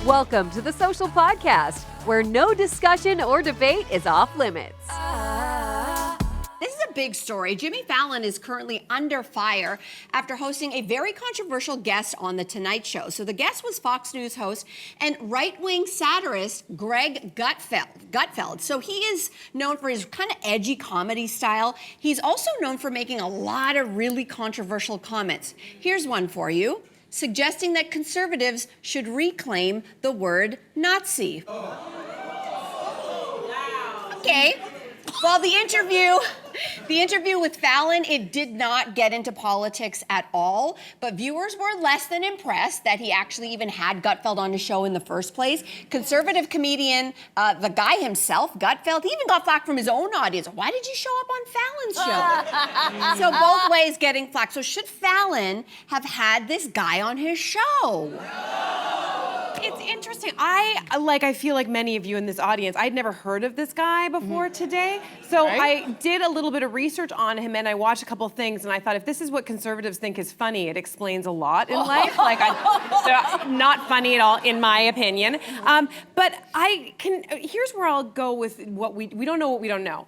Welcome to the Social Podcast, where no discussion or debate is off limits. This is a big story. Jimmy Fallon is currently under fire after hosting a very controversial guest on The Tonight Show. So the guest was Fox News host and right-wing satirist Greg Gutfeld. So he is known for his kind of edgy comedy style. He's also known for making a lot of really controversial comments. Here's one for you, suggesting that conservatives should reclaim the word Nazi. Okay. Well, the interview with Fallon, it did not get into politics at all, but viewers were less than impressed that he actually even had Gutfeld on his show in the first place. Conservative comedian, the guy himself, Gutfeld, he even got flack from his own audience. Why did you show up on Fallon's show? So both ways getting flack. So should Fallon have had this guy on his show? It's interesting. I feel like many of you in this audience, I'd never heard of this guy before today. So I did a little bit of research on him and I watched a couple of things and I thought if this is what conservatives think is funny, it explains a lot in life. Not funny at all, in my opinion. But here's where I'll go with what we don't know what we don't know.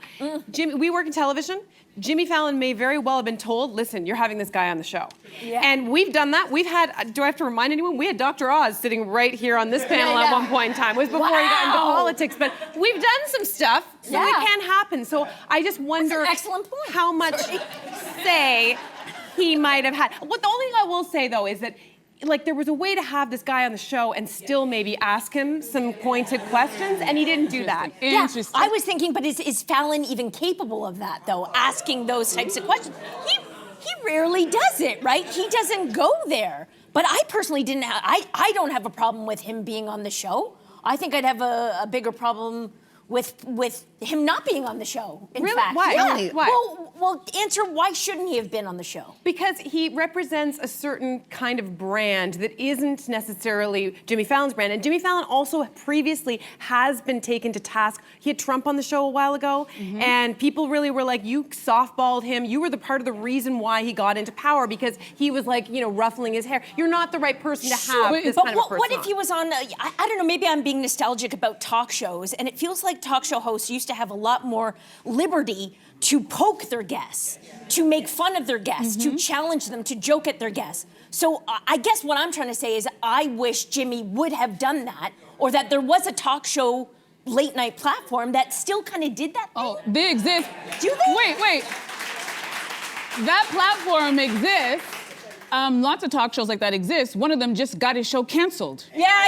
Jimmy, we work in television. Jimmy Fallon may very well have been told, listen, you're having this guy on the show. Yeah. And we've done that. We've had, do I have to remind anyone? We had Dr. Oz sitting right here on this panel at one point in time. It was before he got into politics, but we've done some stuff, so it can happen. So I just wonder how much say he might have had. Well, the only thing I will say, though, is that there was a way to have this guy on the show and still maybe ask him some pointed questions, and he didn't do that. Yeah, I was thinking, but is Fallon even capable of that, though, asking those types of questions? He rarely does it, right? He doesn't go there. But I personally didn't I don't have a problem with him being on the show. I think I'd have a bigger problem with him not being on the show, in fact. Why? Yeah. Why? Well, answer why shouldn't he have been on the show? Because he represents a certain kind of brand that isn't necessarily Jimmy Fallon's brand. And Jimmy Fallon also previously has been taken to task. He had Trump on the show a while ago, and people really were like, you softballed him. You were the part of the reason why he got into power because he was ruffling his hair. You're not the right person to have this kind of a person. What if he was on, I don't know, maybe I'm being nostalgic about talk shows, and it feels like talk show hosts used to have a lot more liberty to poke their guests, to make fun of their guests, to challenge them, to joke at their guests. So I guess what I'm trying to say is I wish Jimmy would have done that, or that there was a talk show late night platform that still kind of did that thing. Oh, they exist. Do they? Wait. That platform exists. Lots of talk shows like that exist. One of them just got his show canceled. Yeah,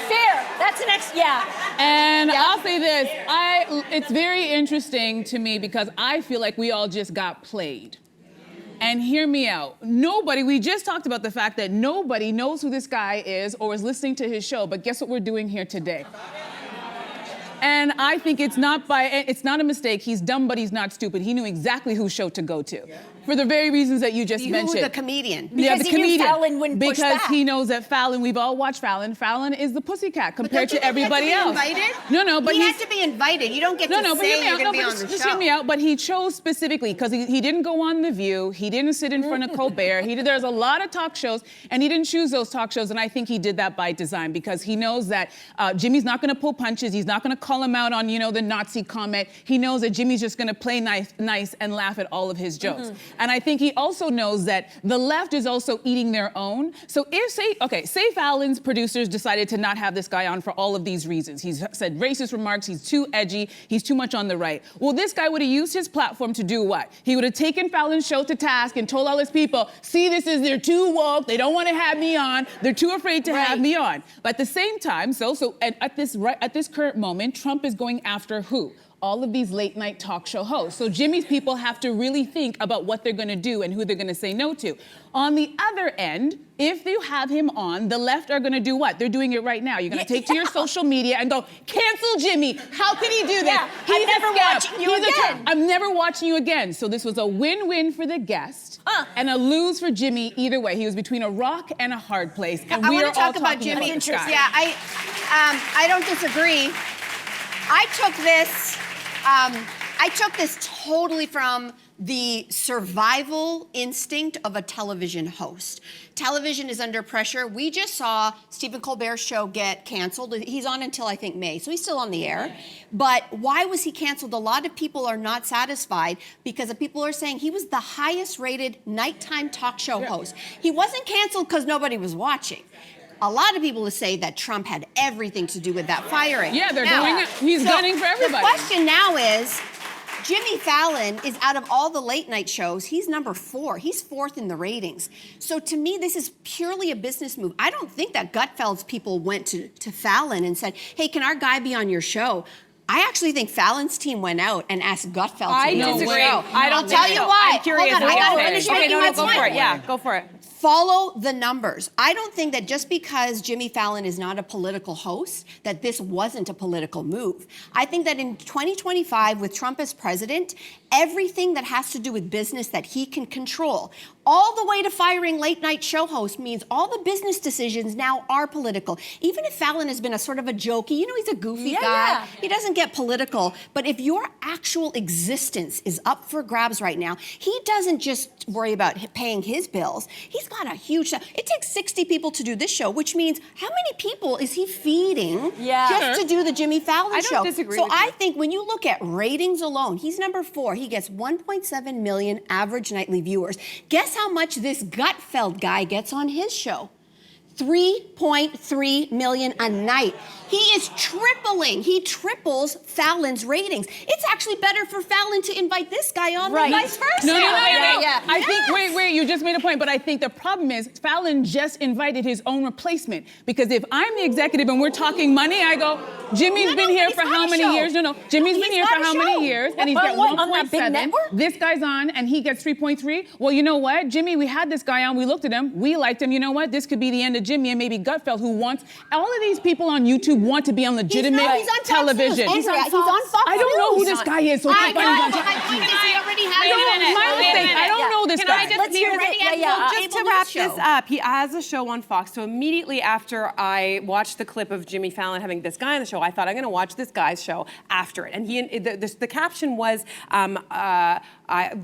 fair. That's the next, And I'll say this, it's very interesting to me because I feel like we all just got played. And hear me out. We just talked about the fact that nobody knows who this guy is or is listening to his show, but guess what we're doing here today? And I think it's not a mistake. He's dumb, but he's not stupid. He knew exactly whose show to go to. For the very reasons that you just mentioned. The comedian. Because he knew Fallon wouldn't push back. Because he knows that Fallon, we've all watched Fallon. Fallon is the pussycat compared to everybody else. Invited? No, but he had to be invited. You don't get to say you're going to be on the show. Just hear me out. But he chose specifically because he didn't go on The View. He didn't sit in front of Colbert. There's a lot of talk shows, and he didn't choose those talk shows. And I think he did that by design because he knows that Jimmy's not going to pull punches. He's not going to call him out on the Nazi comment. He knows that Jimmy's just going to play nice and laugh at all of his jokes. And I think he also knows that the left is also eating their own. So say Fallon's producers decided to not have this guy on for all of these reasons. He's said racist remarks, he's too edgy, he's too much on the right. Well, this guy would have used his platform to do what? He would have taken Fallon's show to task and told all his people, see, they're too woke, they don't want to have me on, they're too afraid to have me on. But at the same time, at this current moment, Trump is going after who? All of these late night talk show hosts. So Jimmy's people have to really think about what they're gonna do and who they're gonna say no to. On the other end, if you have him on, the left are gonna do what? They're doing it right now. You're gonna take to your social media and go, cancel Jimmy. How can he do this? I'm never watching you again. I'm never watching you again. So this was a win-win for the guest and a lose for Jimmy either way. He was between a rock and a hard place. And I want to talk about Jimmy. Yeah, I don't disagree. I took this totally from the survival instinct of a television host. Television is under pressure. We just saw Stephen Colbert's show get canceled. He's on until, I think, May, so he's still on the air. But why was he canceled? A lot of people are not satisfied because the people are saying he was the highest rated nighttime talk show host. He wasn't canceled because nobody was watching. A lot of people say that Trump had everything to do with that firing. Yeah, they're doing it. He's gunning for everybody. The question now is, Jimmy Fallon is, out of all the late night shows, he's number 4. He's 4th in the ratings. So to me, this is purely a business move. I don't think that Gutfeld's people went to Fallon and said, hey, can our guy be on your show? I actually think Fallon's team went out and asked Gutfeld to be on the show. I'll tell you why. I'm curious. Hold on, I gotta finish making my go point. for it. Yeah, go for it. Follow the numbers. I don't think that just because Jimmy Fallon is not a political host, that this wasn't a political move. I think that in 2025, with Trump as president, everything that has to do with business that he can control, all the way to firing late night show hosts, means all the business decisions now are political. Even if Fallon has been a sort of a jokey, he's a goofy guy. Yeah. He doesn't get political. But if your actual existence is up for grabs right now, he doesn't just worry about paying his bills. He's got a huge... It takes 60 people to do this show, which means how many people is he feeding just to do the Jimmy Fallon show? I don't disagree So with you. I think when you look at ratings alone, he's number 4. He gets 1.7 million average nightly viewers. Guess how much this Gutfeld guy gets on his show? 3.3 million a night. He is tripling. He triples Fallon's ratings. It's actually better for Fallon to invite this guy on than vice versa. No. I think, wait, you just made a point, but I think the problem is Fallon just invited his own replacement. Because if I'm the executive and we're talking money, I go, Jimmy's been here for how many years? Jimmy's been here for how many years? And he's got 1.7. This guy's on and he gets 3.3. Well, you know what, Jimmy, we had this guy on, we looked at him, we liked him. You know what, this could be the end of Jimmy and maybe Gutfeld, who wants, all of these people on YouTube want to be on legitimate television. He's on Fox News. I don't know who this guy is, so I don't know this guy. Just to wrap this up, he has a show on Fox. So immediately after I watched the clip of Jimmy Fallon having this guy on the show, I thought I'm going to watch this guy's show after it. And the caption was,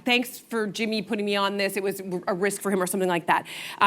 thanks for Jimmy putting me on this. It was a risk for him or something like that.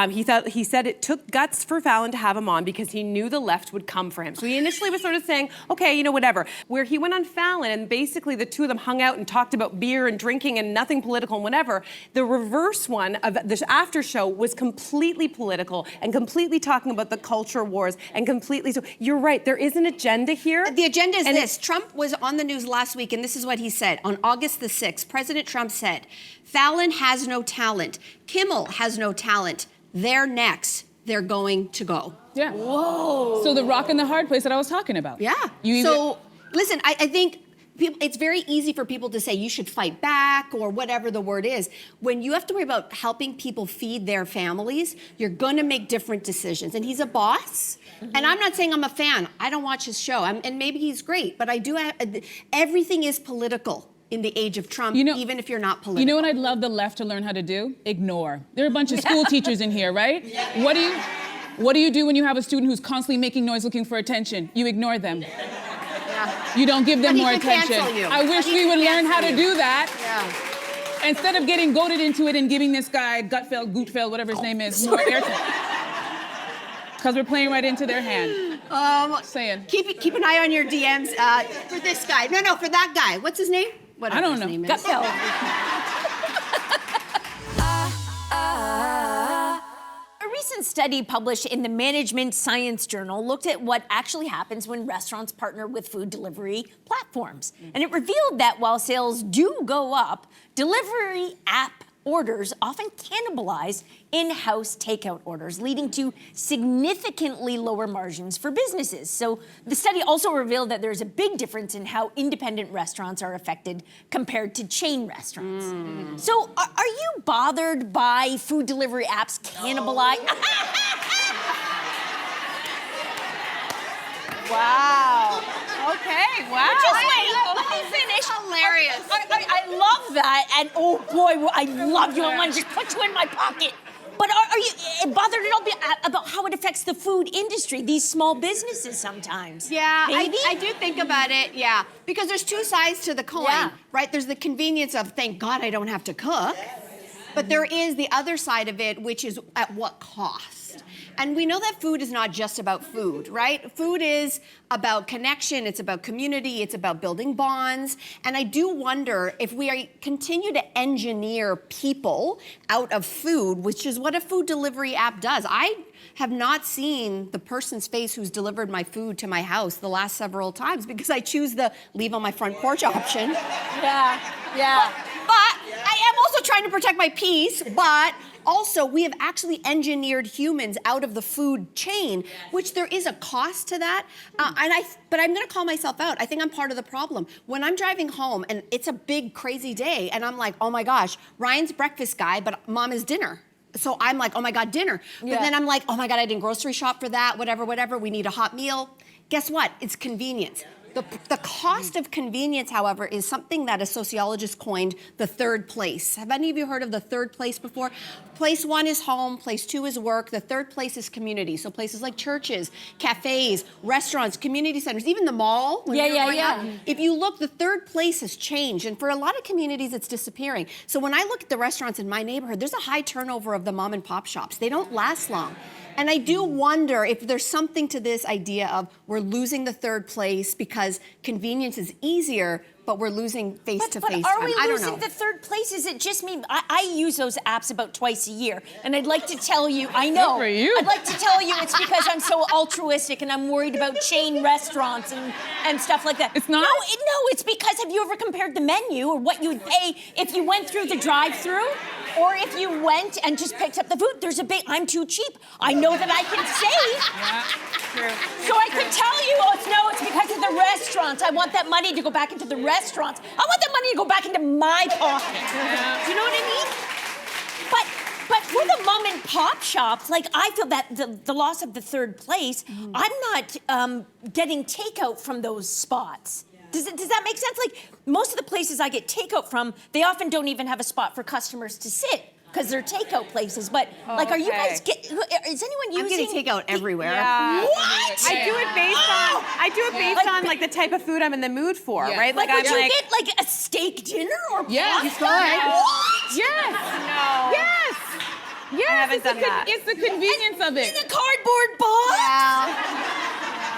He said it took guts for Fallon to have him on because he knew the left would come for him. So he initially was sort of saying, okay, whatever. Where he went on Fallon and basically the two of them hung out and talked about beer and drinking and nothing political and whatever. The reverse one of the after show was completely political and completely talking about the culture wars and completely, so you're right, there is an agenda here. The agenda is this. Trump was on the news last week and this is what he said. On August the 6th, President Trump said, Fallon has no talent. Kimmel has no talent. They're next. They're going to go. Yeah. Whoa. So the rock and the hard place that I was talking about. Yeah. Listen, I think it's very easy for people to say you should fight back or whatever the word is. When you have to worry about helping people feed their families, you're going to make different decisions. And he's a boss. Mm-hmm. And I'm not saying I'm a fan. I don't watch his show. And maybe he's great. But I do have, everything is political in the age of Trump, even if you're not political. You know what I'd love the left to learn how to do? Ignore. There are a bunch of school teachers in here, right? Yeah. What do you do when you have a student who's constantly making noise looking for attention? You ignore them. Yeah. You don't give them more attention. I wish we would learn how to do that. Yeah. Instead of getting goaded into it and giving this guy, Gutfeld, whatever his name is, more airtime. Because we're playing right into their hand. Saying. Keep an eye on your DMs for this guy. No, for that guy. What's his name? Whatever I don't know. His name is. Gutfeld. A recent study published in the Management Science Journal looked at what actually happens when restaurants partner with food delivery platforms. And it revealed that while sales do go up, delivery app orders often cannibalize in-house takeout orders, leading to significantly lower margins for businesses. So the study also revealed that there's a big difference in how independent restaurants are affected compared to chain restaurants. So are you bothered by food delivery apps cannibalize? Wow. Okay, wow. Just wait, let me finish. Hilarious. I love that, and oh boy, I love you. I want to just put you in my pocket. But are you bothered at all about how it affects affects the food industry, these small businesses sometimes. Yeah, Maybe? I do think about it, yeah. Because there's two sides to the coin, right? There's the convenience of, thank God I don't have to cook. But there is the other side of it, which is at what cost? And we know that food is not just about food, right? Food is about connection, it's about community, it's about building bonds. And I do wonder if we continue to engineer people out of food, which is what a food delivery app does. I have not seen the person's face who's delivered my food to my house the last several times because I choose the leave on my front porch option. Yeah. But I am also trying to protect my peace, but also we have actually engineered humans out of the food chain, which there is a cost to that. But I'm gonna call myself out. I think I'm part of the problem. When I'm driving home and it's a big, crazy day, and I'm like, oh my gosh, Ryan's breakfast guy, but mom is dinner. So I'm like, oh my God, dinner. But then I'm like, oh my God, I didn't grocery shop for that, whatever, we need a hot meal. Guess what? It's convenience. The cost of convenience, however, is something that a sociologist coined the third place. Have any of you heard of the third place before? Place one is home, place two is work, the third place is community. So places like churches, cafes, restaurants, community centers, even the mall. If you look, the third place has changed. And for a lot of communities, it's disappearing. So when I look at the restaurants in my neighborhood, there's a high turnover of the mom and pop shops. They don't last long. And I do wonder if there's something to this idea of we're losing the third place because convenience is easier, but we're losing face-to-face But are time. we I don't losing know. the third place? Is it just me? I use those apps about twice a year, and I'd like to tell you, I know. Good for you. I'd like to tell you it's because I'm so altruistic and I'm worried about chain restaurants and stuff like that. It's not? No, it's because have you ever compared the menu or what you would pay if you went through the drive-thru? Or if you went and just picked up the food, there's a big, I'm too cheap. I know that I can save. True. So I could tell you, it's because of the restaurants. I want that money to go back into the restaurants. I want that money to go back into my pocket. Yeah. Do you know what I mean? But for the mom and pop shops, like I feel that the loss of the third place, I'm not getting takeout from those spots. Does that make sense? Like most of the places I get takeout from, they often don't even have a spot for customers to sit because they're takeout places. But like, are you guys is anyone using? I'm getting takeout everywhere. Yeah. What? I do it based on like the type of food I'm in the mood for, right? Like, would I'm you get like a steak dinner or Yeah. pasta? Yes. No. Yes. Yes. I haven't done that. It's the convenience of it. In a cardboard box?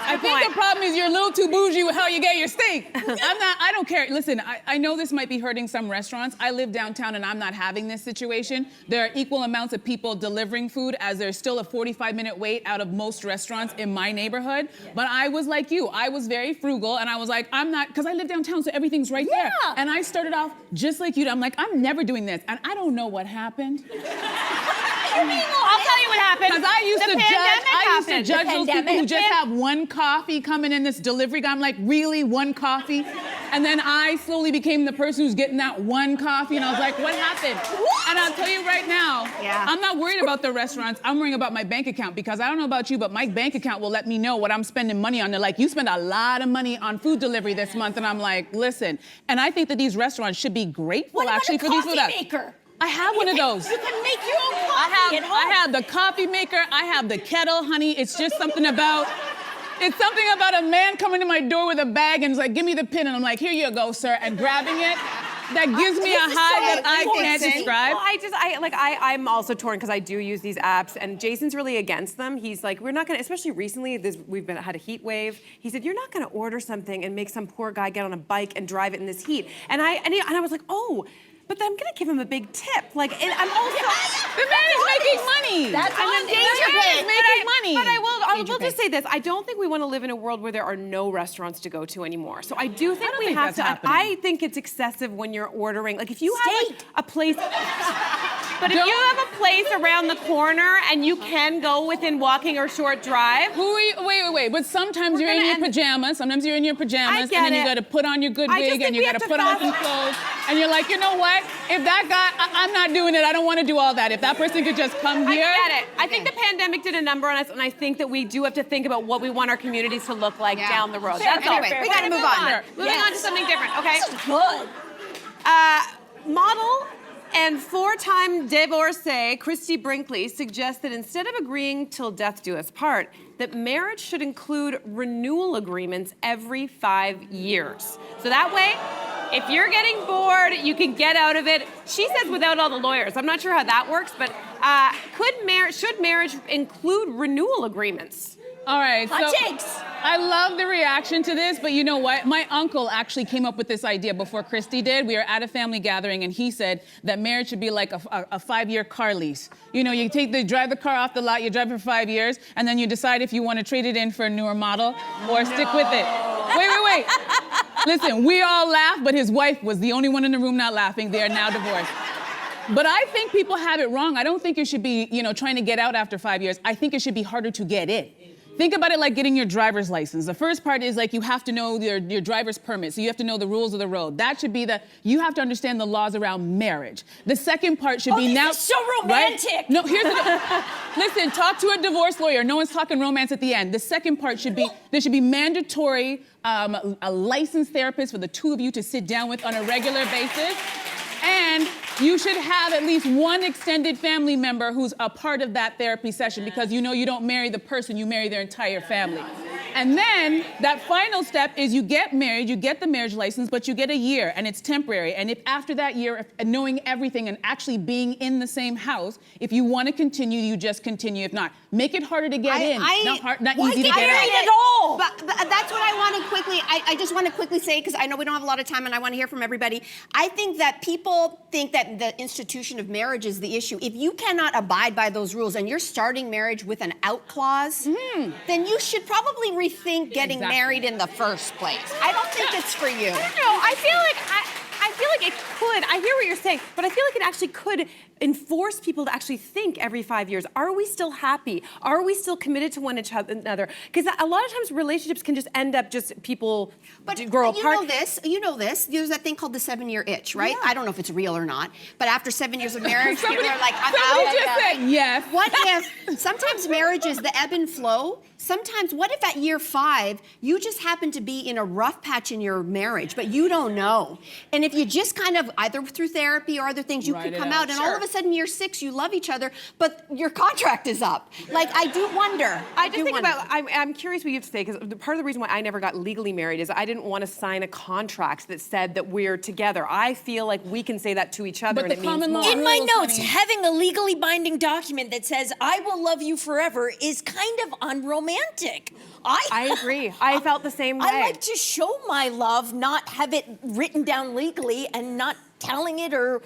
I think the problem is you're a little too bougie with how you get your steak. I don't care. Listen, I know this might be hurting some restaurants. I live downtown and I'm not having this situation. There are equal amounts of people delivering food as there's still a 45-minute wait out of most restaurants in my neighborhood. But I was like you. I was very frugal and I was like, I'm not, because I live downtown, so everything's right there. And I started off just like you. I'm like, I'm never doing this. And I don't know what happened. I'll tell you what happened. Because I used to judge those people who just pandemic. have one coffee coming in this delivery guy. I'm like, really, one coffee? And then I slowly became the person who's getting that one coffee, and I was like, what happened? And I'll tell you right now, I'm not worried about the restaurants. I'm worrying about my bank account because I don't know about you, but my bank account will let me know what I'm spending money on. They're like, you spend a lot of money on food delivery this month, and I'm like, listen. And I think that these restaurants should be grateful What about actually a for these food. coffee maker? I have one of those. You can make your own coffee at home. I have the coffee maker. I have the kettle, honey. It's just something about. It's something about a man coming to my door with a bag and is like, give me the pin, and I'm like, here you go, sir, and grabbing it. That gives me a high that I can't describe. Well, I'm also torn because I do use these apps, and Jason's really against them. He's like, we're not gonna, especially recently, we've had a heat wave. He said, you're not gonna order something and make some poor guy get on a bike and drive it in this heat. And I was like, oh. But then I'm gonna give him a big tip. Like, and I'm also the man is making money. That's I'm on in danger danger. pit. Is making money. But I will just say this. I don't think we want to live in a world where there are no restaurants to go to anymore. So I do think we have to. I think it's excessive when you're ordering. Like if you have like, a place. But if you have a place around the corner and you can go within walking or short drive. Who are you? Wait. But sometimes you're in your pajamas. Sometimes you're in your pajamas, and then you got to put on your good wig, and you got to put on some clothes, and you're like, you know what? If that guy, I'm not doing it. I don't want to do all that. If that person could just come here. I get it. I think the pandemic did a number on us, and I think that we do have to think about what we want our communities to look like down the road. That's all. Anyway, we gotta move on. Moving on to something different, okay? This is good. Model And four-time divorcee Christie Brinkley suggests that instead of agreeing till death do us part, that marriage should include renewal agreements every 5 years. So that way, if you're getting bored, you can get out of it. She says without all the lawyers. I'm not sure how that works, but should marriage include renewal agreements? All right, Hot so takes. I love the reaction to this, but you know what? My uncle actually came up with this idea before Christy did. We were at a family gathering, and he said that marriage should be like a 5-year car lease. You know, you drive the car off the lot, you drive it for 5 years, and then you decide if you want to trade it in for a newer model or stick with it. Wait. Listen, we all laugh, but his wife was the only one in the room not laughing. They are now divorced. But I think people have it wrong. I don't think it should be, trying to get out after 5 years. I think it should be harder to get in. Think about it like getting your driver's license. The first part is like you have to know your driver's permit, so you have to know the rules of the road. That should be you have to understand the laws around marriage. The second part should be this now. is so romantic. Right? No, listen, talk to a divorce lawyer. No one's talking romance at the end. The second part should be there should be mandatory a licensed therapist for the two of you to sit down with on a regular basis. And you should have at least one extended family member who's a part of that therapy session because you don't marry the person, you marry their entire family. And then that final step is you get married, you get the marriage license, but you get a year and it's temporary. And if after that year, knowing everything and actually being in the same house, if you want to continue, you just continue. If not, make it harder to get in, not easy to get out. At all. But that's what I want to quickly, I just want to quickly say, because I know we don't have a lot of time and I want to hear from everybody. I think that people think that the institution of marriage is the issue. If you cannot abide by those rules and you're starting marriage with an out clause, then you should probably rethink getting married in the first place. I don't think it's for you. I don't know. I feel like it could. I hear what you're saying, but I feel like it actually could enforce people to actually think every 5 years. Are we still happy? Are we still committed to one another? Because a lot of times relationships can just end up just people grow apart. You know this. There's that thing called the 7-year itch, right? Yeah. I don't know if it's real or not, but after 7 years of marriage, people are like, I'm out. Just said yes. What if sometimes marriage is the ebb and flow? Sometimes, what if at year 5, you just happen to be in a rough patch in your marriage, but you don't know? And if you just kind of, either through therapy or other things, you could come out, and all of a sudden, year 6, you love each other, but your contract is up. Like, I do wonder. I'm curious what you have to say, because part of the reason why I never got legally married is I didn't want to sign a contract that said that we're together. I feel like we can say that to each other, but and it means more. In my notes, having a legally binding document that says, I will love you forever is kind of unromantic. I agree. I felt the same way. I like to show my love, not have it written down legally and not telling it or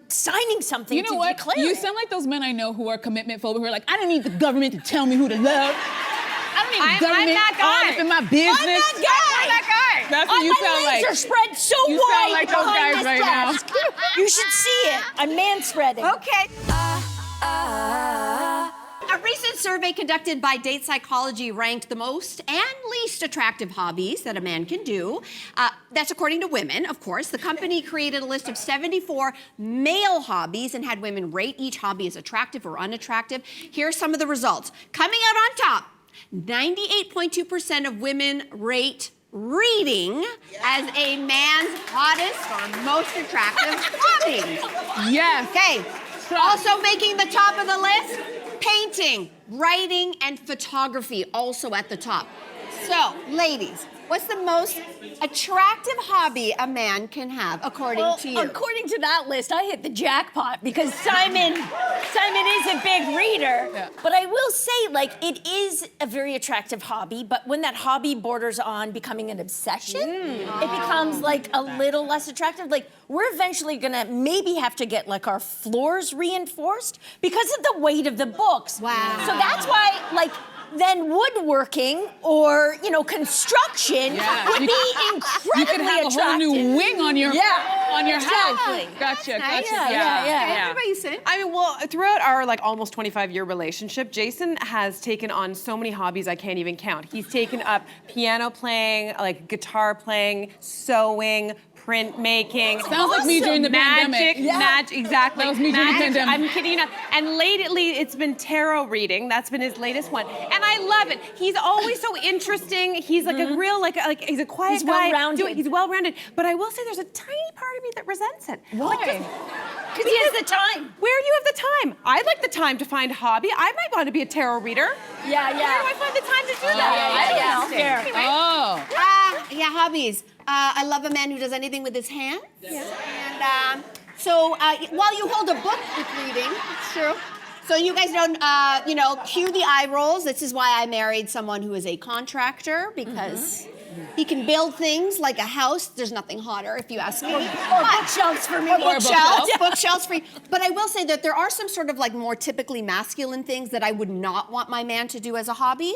signing something to declare it. You sound like those men I know who are commitment phobic, who are like, I don't need the government to tell me who to love. I don't need government all up in my business. I'm that guy. That's what you sound like. My legs are spread so you wide sound like those behind guys this right desk. now. You should see it. I'm man-spreading. Okay. A recent survey conducted by Date Psychology ranked the most and least attractive hobbies that a man can do. That's according to women, of course. The company created a list of 74 male hobbies and had women rate each hobby as attractive or unattractive. Here are some of the results. Coming out on top, 98.2% of women rate reading as a man's hottest or most attractive hobby. Yes. Okay. Also making the top of the list, painting, writing, and photography also at the top. So, ladies, what's the most attractive hobby a man can have, according to you? According to that list, I hit the jackpot because Simon is a big reader. Yeah. But I will say, it is a very attractive hobby, but when that hobby borders on becoming an obsession, it becomes a little less attractive. We're eventually gonna maybe have to get our floors reinforced because of the weight of the books. Wow. So that's why, then woodworking or, construction would be incredibly You could have attractive. a whole new wing on your house. Gotcha. Nice. Yeah. What about you, Sid? I mean, well, throughout our almost 25-year relationship, Jason has taken on so many hobbies I can't even count. He's taken up piano playing, guitar playing, sewing, printmaking. Sounds like me during the pandemic. Magic, exactly. That was me during the pandemic. I'm kidding you not. And lately, it's been tarot reading. That's been his latest one, and I love it. He's always so interesting. He's a real he's a quiet guy. Well-rounded. He's well-rounded. But I will say, there's a tiny part of me that resents it. Why? Because he has the time. Where do you have the time? I'd like the time to find a hobby. I might want to be a tarot reader. Yeah. Where do I find the time to do that? I don't know. Fair. Anyway. Oh. Yeah, hobbies. I love a man who does anything with his hands. Yeah. And so while you hold a book with reading, it's true. So you guys don't, cue the eye rolls. This is why I married someone who is a contractor, because he can build things like a house. There's nothing hotter, if you ask me. Or bookshelves for me. Bookshelves for you. But I will say that there are some sort of like more typically masculine things that I would not want my man to do as a hobby.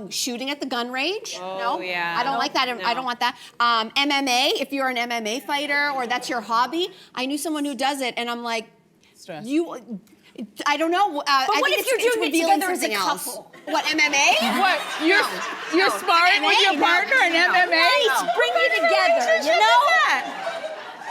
Shooting at the gun range. No, yeah. I don't like that. I don't want that. MMA, if you're an MMA fighter or that's your hobby. I knew someone who does it, and I'm like, Stress. I don't know. But I what think if you're it's doing it revealing together as a something else. couple? What, MMA? What? You're sparring with your partner in MMA? Right, bring you together, you know?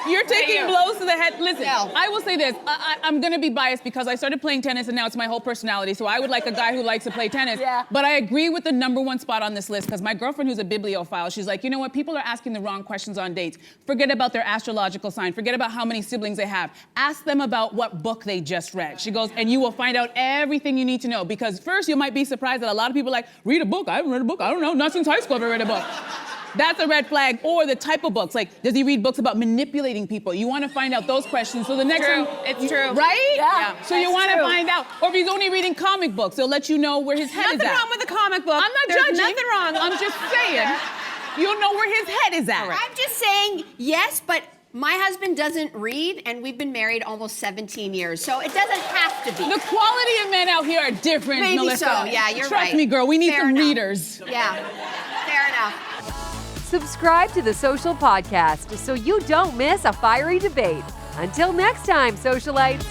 You're taking blows to the head. Listen, No. I will say this. I'm going to be biased because I started playing tennis and now it's my whole personality. So I would like a guy who likes to play tennis. Yeah. But I agree with the #1 spot on this list because my girlfriend who's a bibliophile, she's like, you know what? People are asking the wrong questions on dates. Forget about their astrological sign. Forget about how many siblings they have. Ask them about what book they just read. She goes, and you will find out everything you need to know. Because first you might be surprised that a lot of people are like, read a book. I haven't read a book. I don't know. Not since high school have I read a book. That's a red flag. Or the type of books. Like, does he read books about manipulating people? You want to find out those questions. So the next one. It's true. Right? Yeah. So you want to find out. Or if he's only reading comic books, it'll let you know where his head is Nothing at. wrong with a comic book. I'm not There's judging. nothing wrong. I'm just saying. You'll know where his head is at. I'm just saying yes, but my husband doesn't read, and we've been married almost 17 years, so it doesn't have to be. The quality of men out here are different, Maybe Melissa. so. Yeah, you're right. Trust me, girl. We need Fair some enough. readers. Yeah, fair enough. Subscribe to the Social Podcast so you don't miss a fiery debate. Until next time, socialites.